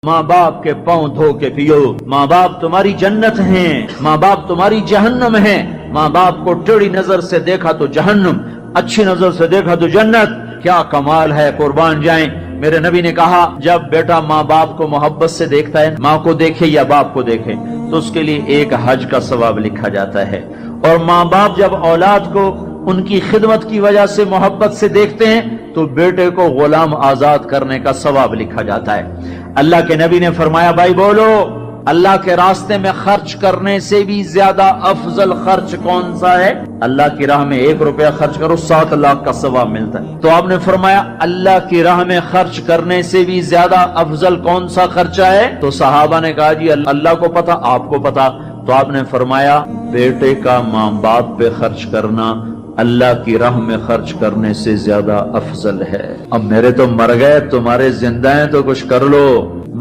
ماں باپ کے پاؤں دھو کے پیو۔ ماں باپ تمہاری جنت ہیں، ماں باپ تمہاری جہنم ہیں۔ ماں باپ کو ٹیڑھی نظر سے دیکھا تو جہنم، اچھی نظر سے دیکھا تو جنت۔ کیا کمال ہے، قربان جائیں۔ میرے نبی نے کہا جب بیٹا ماں باپ کو محبت سے دیکھتا ہے، ماں کو دیکھے یا باپ کو دیکھے، تو اس کے لیے ایک حج کا ثواب لکھا جاتا ہے۔ اور ماں باپ جب اولاد کو ان کی خدمت کی وجہ سے محبت سے دیکھتے ہیں تو بیٹے کو غلام آزاد کرنے کا ثواب لکھا جاتا ہے۔ اللہ کے نبی نے فرمایا، بھائی بولو، اللہ کے راستے میں خرچ کرنے سے بھی زیادہ افضل خرچ کون سا ہے؟ اللہ کی راہ میں 1 روپیہ خرچ کرو 7 لاکھ کا ثواب ملتا ہے۔ تو آپ نے فرمایا اللہ کی راہ میں خرچ کرنے سے بھی زیادہ افضل کون سا خرچہ ہے؟ تو صحابہ نے کہا جی اللہ کو پتا، آپ کو پتا۔ تو آپ نے فرمایا بیٹے کا ماں باپ پہ خرچ کرنا اللہ کی راہ میں خرچ کرنے سے زیادہ افضل ہے۔ اب میرے تو مر گئے، تمہارے زندہ ہیں تو کچھ کر لو،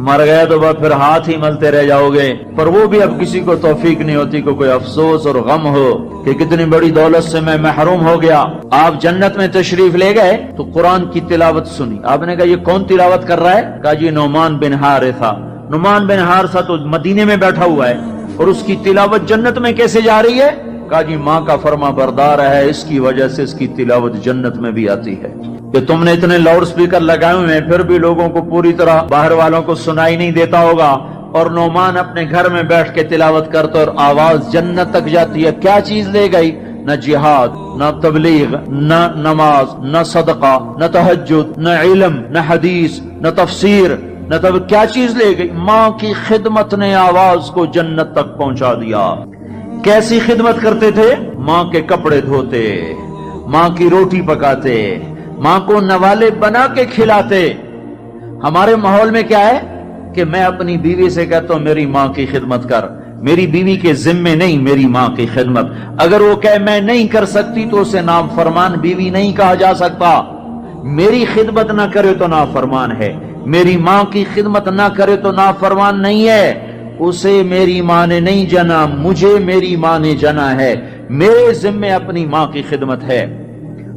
مر گئے تو بس پھر ہاتھ ہی ملتے رہ جاؤ گے۔ پر وہ بھی اب کسی کو توفیق نہیں ہوتی کہ کوئی افسوس اور غم ہو کہ کتنی بڑی دولت سے میں محروم ہو گیا۔ آپ جنت میں تشریف لے گئے تو قرآن کی تلاوت سنی، آپ نے کہا یہ کون تلاوت کر رہا ہے؟ کہا جی نعمان بن حارثہ۔ نعمان بن حارثہ تو مدینے میں بیٹھا ہوا ہے اور اس کی تلاوت جنت میں کیسے جا رہی ہے؟ کہا جی ماں کا فرما بردار ہے، اس کی وجہ سے اس کی تلاوت جنت میں بھی آتی ہے۔ کہ تم نے اتنے لاؤڈ سپیکر لگائے ہوئے ہیں پھر بھی لوگوں کو پوری طرح باہر والوں کو سنائی نہیں دیتا ہوگا، اور نعمان اپنے گھر میں بیٹھ کے تلاوت کرتا اور آواز جنت تک جاتی ہے۔ کیا چیز لے گئی؟ نہ جہاد، نہ تبلیغ، نہ نماز، نہ صدقہ، نہ تہجد، نہ علم، نہ حدیث، نہ تفسیر، نہ کیا چیز لے گئی؟ ماں کی خدمت نے آواز کو جنت تک پہنچا دیا۔ کیسی خدمت کرتے تھے؟ ماں کے کپڑے دھوتے، ماں کی روٹی پکاتے، ماں کو نوالے بنا کے کھلاتے۔ ہمارے ماحول میں کیا ہے کہ میں اپنی بیوی سے کہتا ہوں میری ماں کی خدمت کر، میری بیوی کے ذمے نہیں میری ماں کی خدمت۔ اگر وہ کہے میں نہیں کر سکتی تو اسے نافرمان بیوی نہیں کہا جا سکتا۔ میری خدمت نہ کرے تو نافرمان ہے، میری ماں کی خدمت نہ کرے تو نافرمان نہیں ہے۔ اسے میری ماں نے نہیں جنا، مجھے میری ماں نے جنا ہے، میرے ذمے اپنی ماں کی خدمت ہے۔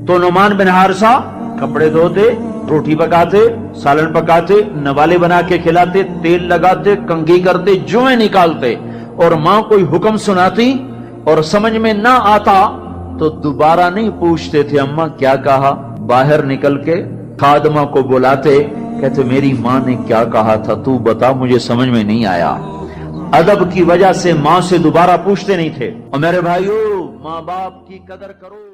تو نعمان بن حارثہ کپڑے دھوتے، روٹی پکاتے، سالن پکاتے، نوالے بنا کے کھلاتے، تیل لگاتے، کنگھی کرتے، جوئیں نکالتے، اور ماں کوئی حکم سناتی اور سمجھ میں نہ آتا تو دوبارہ نہیں پوچھتے تھے اماں کیا کہا، باہر نکل کے خادمہ کو بلاتے، کہتے میری ماں نے کیا کہا تھا تو بتا، مجھے سمجھ میں نہیں آیا۔ ادب کی وجہ سے ماں سے دوبارہ پوچھتے نہیں تھے۔ اور میرے بھائیو، ماں باپ کی قدر کرو۔